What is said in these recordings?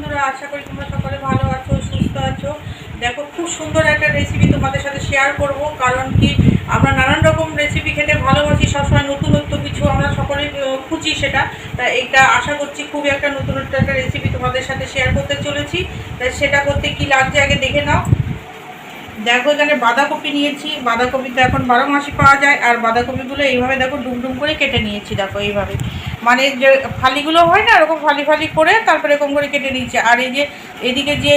বন্ধুরা, আশা করি তোমরা সকলে ভালো আছো, সুস্থ আছো। দেখো, খুব সুন্দর একটা রেসিপি তোমাদের সাথে শেয়ার করব। কারণ কি, আমরা নানান রকম রেসিপি খেতে ভালোবাসি, সবসময় নতুনত্ব কিছু আমরা সকলে খুঁজি সেটা। তা এইটা আশা করছি খুবই একটা নতুনত্ব একটা রেসিপি তোমাদের সাথে শেয়ার করতে চলেছি। তাই সেটা করতে কি লাগছে আগে দেখে নাও। দেখো, এখানে বাঁধাকপি নিয়েছি। বাঁধাকপি তো এখন 12 মাসই পাওয়া যায়। আর বাঁধাকপিগুলো এইভাবে দেখো ডুমডুম করে কেটে নিয়েছি। দেখো এইভাবে, মানে যে ফালিগুলো হয় না, এরকম ফালি ফালি করে তারপরে এরকম করে কেটে নিয়েছি। আর এই যে এদিকে যে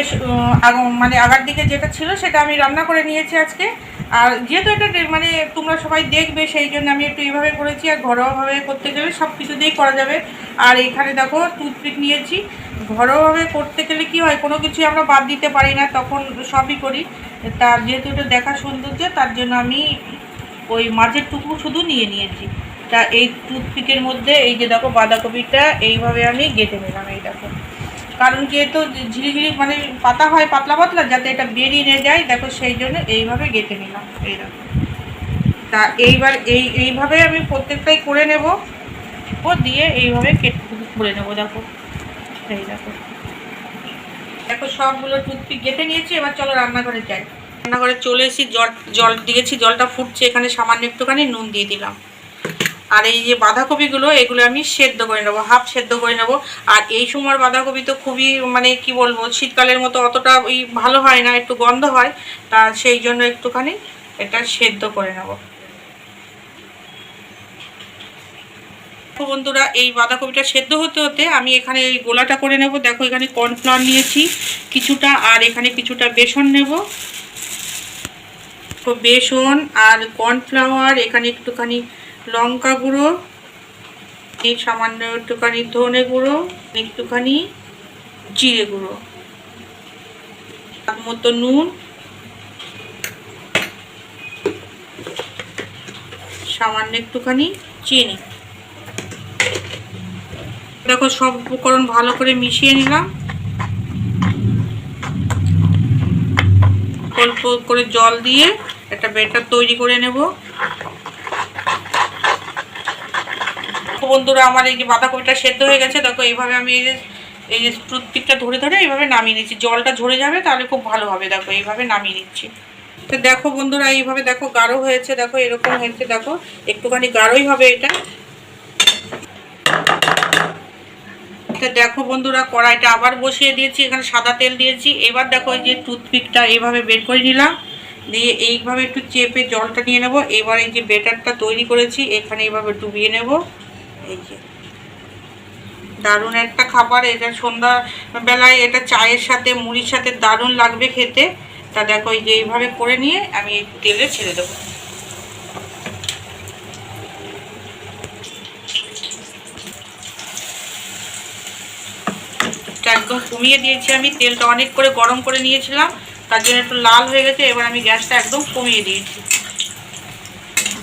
মানে আগার দিকে যেটা ছিল সেটা আমি রান্না করে নিয়েছি আজকে। আর যেহেতু এটা মানে তোমরা সবাই দেখবে, সেই জন্য আমি একটু এইভাবে করেছি। আর ঘরোয়াভাবে করতে গেলে সব কিছু দিয়েই করা যাবে। আর এখানে দেখো টুথপিক নিয়েছি। ঘরোয়াভাবে করতে গেলে কি হয়, কোনো কিছুই আমরা বাদ দিতে পারি না, তখন সবই করি। তার যেহেতু এটা দেখা সৌন্দর্য, তার জন্য আমি ওই মাঝের টুকু শুধু নিয়েছি। তা এই টুথপিকের মধ্যে এই যে দেখো বাঁধাকপিটা এইভাবে আমি গেঁথে নিলাম। এই দেখো, কারণ কি এতো ঝিরিঝিরি মানে পাতা হয় পাতলা পাতলা, যাতে এটা বেরিয়ে নিয়ে যায়, দেখো সেই জন্য এইভাবে গেঁথে নিলাম। এই দেখো, তা এইবার এইভাবে আমি প্রত্যেকটাই করে নেব। ও দিয়ে এইভাবে কেটে করে নেবো। দেখো, এই দেখো দেখো সবগুলো টুথপিক গেঁথে নিয়েছি। এবার চলো রান্নাঘরে যাই। রান্নাঘরে চলে এসেছি। জল দিয়েছি, জলটা ফুটছে। এখানে সামান্য একটুখানি নুন দিয়ে দিলাম। আর এই যে বাঁধাকপিগুলো, এগুলো আমি সেদ্ধ করে নেবো, হাফ সেদ্ধ করে নেবো। আর এই সময় বাঁধাকপি তো খুবই মানে কি বলবো, শীতকালের মতো অতটা ওই ভালো হয় না, একটু গন্ধ হয়। তা সেই জন্য একটুখানি এটা সেদ্ধ করে নেবো। বন্ধুরা, এই বাঁধাকপিটা সেদ্ধ হতে হতে আমি এখানে এই গোলাটা করে নেব। দেখো, এখানে কর্নফ্লাওয়ার নিয়েছি কিছুটা, আর এখানে কিছুটা বেসন নেব। তো বেসন আর কর্নফ্লাওয়ার, এখানে একটুখানি লঙ্কা গুঁড়ো, এই সামান্য একটুখানি ধনে গুঁড়ো, একটুখানি জিরে গুঁড়ো, তার মতো নুন, সামান্য একটুখানি চিনি। দেখো, সব উপকরণ ভালো করে মিশিয়ে নিলাম। অল্প করে জল দিয়ে একটা ব্যাটার তৈরি করে নেব। বন্ধুরা, আমার এই যে বাঁধাকপিটা সেদ্ধ হয়ে গেছে। দেখো, এইভাবে আমি এই যে টুথপিকটা ধরে ধরে এইভাবে নামিয়ে নিচ্ছি। জলটা ঝরে যাবে, তাহলে খুব ভালো হবে। দেখো, এইভাবে নামিয়ে নিচ্ছি। তো দেখো বন্ধুরা, এইভাবে দেখো গাঢ় হয়েছে। দেখো এরকম হয়েছে, দেখো একটুখানি গাঢ়ই হবে এটা। দেখো বন্ধুরা, কড়াইটা আবার বসিয়ে দিয়েছি, এখানে সাদা তেল দিয়েছি। এবার দেখো, এই যে টুথপিকটা এইভাবে বের করে নিলাম, দিয়ে এইভাবে একটু চেপে জলটা নিয়ে নেব। এবার এই যে ব্যাটারটা তৈরি করেছি এখানে এইভাবে ডুবিয়ে নেব। এই যে দারুণ একটা খাবার এটা, সন্ধ্যাবেলায় এটা চায়ের সাথে মুড়ির সাথে দারুণ লাগবে খেতে। তা দেখো, এই যে এইভাবে করে নিয়ে আমি তেলে ছেড়ে দেবো। একদম কমিয়ে দিয়েছি আমি, তেলটা অনেক করে গরম করে নিয়েছিলাম, তার জন্য একটু লাল হয়ে গেছে। এবার আমি গ্যাসটা একদম কমিয়ে দিয়েছি,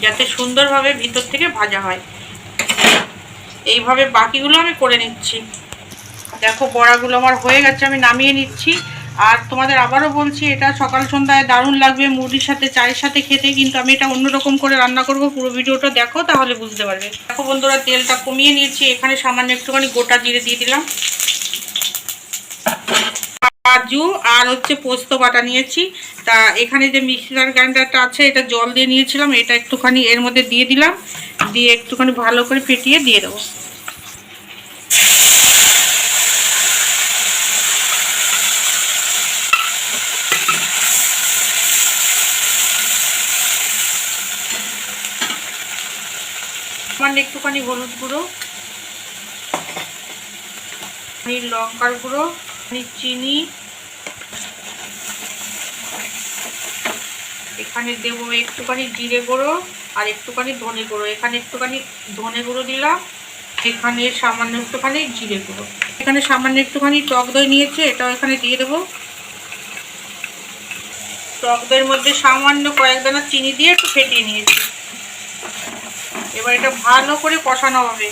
যাতে সুন্দরভাবে ভিতর থেকে ভাজা হয়। এইভাবে বাকিগুলো আমি করে নিচ্ছি। দেখো, বড়াগুলো আমার হয়ে গেছে, আমি নামিয়ে নিচ্ছি। আর তোমাদের আবারও বলছি, এটা সকাল সন্ধ্যায় দারুণ লাগবে মুড়ির সাথে চায়ের সাথে খেতে। কিন্তু আমি এটা অন্যরকম করে রান্না করব, পুরো ভিডিওটা দেখো তাহলে বুঝতে পারবে। দেখো বন্ধুরা, তেলটা কমিয়ে নিয়েছি। এখানে সামান্য একটুখানি গোটা জিরে দিয়ে দিলাম, কাজু আর হচ্ছে পোস্ত বাটা নিয়েছি। তা এখানে যে মিক্সার গ্রাইন্ডারটা আছে, এটা জল দিয়ে নিয়েছিলাম, এটা একটুখানি এর মধ্যে দিয়ে দিলাম, দিয়ে একটুখানি ভালো করে ফেটিয়ে দিয়ে দেবো। সামান্য একটুখানি হলুদ গুঁড়ো, লঙ্কার গুঁড়ো, চিনি, এখানে দেবো একটুখানি জিরে গুঁড়ো আর একটুখানি ধনে গুঁড়ো। এখানে একটুখানি ধনে গুঁড়ো দিলাম, এখানে সামান্য একটুখানি জিরে গুঁড়ো, এখানে সামান্য একটুখানি টক দই নিয়েছি, এটাও এখানে দিয়ে দেবো। টক দইয়ের মধ্যে সামান্য কয়েক দানা চিনি দিয়ে একটু ফেটিয়ে নিয়েছি। এবার এটা ভালো করে কষানো হবে।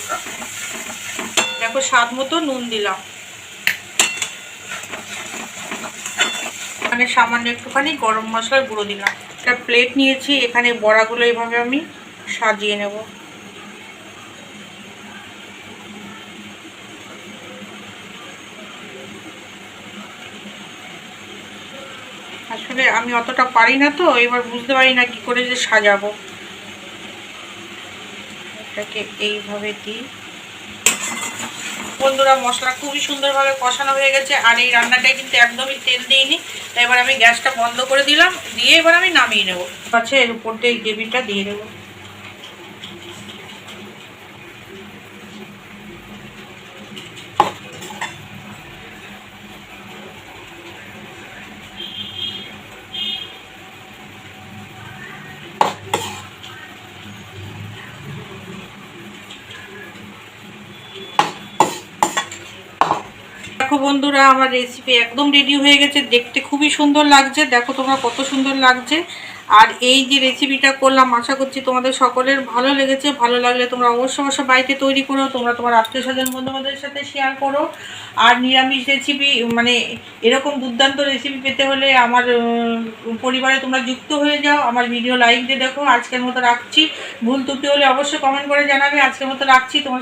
দেখো, স্বাদ মতো নুন দিলাম, এখানে সামান্য একটুখানি গরম মশলার গুঁড়ো দিলাম। একটা প্লেট নিয়েছি, এখানে বড়াগুলো এইভাবে আমি সাজিয়ে নেব। আসলে আমি অতটা পারি না, তো এবার বুঝতে পারি না কি করে যে সাজাবো। এটাকে এইভাবে দিই। বন্ধুরা, মশলা খুবই সুন্দরভাবে কষানো হয়ে গেছে, আর এই রান্নাটায় কিন্তু একদমই তেল দিইনি। তাই এবার আমি গ্যাসটা বন্ধ করে দিলাম, দিয়ে এবার আমি নামিয়ে নেবো। আচ্ছা, এর উপর দিয়ে এই গ্রেভিটা দিয়ে দেবো। দেখো বন্ধুরা, আমার রেসিপি একদম রেডি হয়ে গেছে, দেখতে খুবই সুন্দর লাগছে। দেখো তোমরা কত সুন্দর লাগছে। আর এই যে রেসিপিটা করলাম, আশা করছি তোমাদের সকলের ভালো লেগেছে। ভালো লাগলে তোমরা অবশ্যই বাড়িতে তৈরি করো, তোমরা তোমার আত্মীয় স্বজন বন্ধুবান্ধবের সাথে শেয়ার করো। আর নিরামিষ রেসিপি মানে এরকম দুর্দান্ত রেসিপি পেতে হলে আমার পরিবারে তোমরা যুক্ত হয়ে যাও। আমার ভিডিও লাইক দিয়ে দেখো। আজকের মতো রাখছি। ভুল ত্রুটি হলে অবশ্যই কমেন্ট করে জানাবে। আজকের মতো রাখছি। তোমার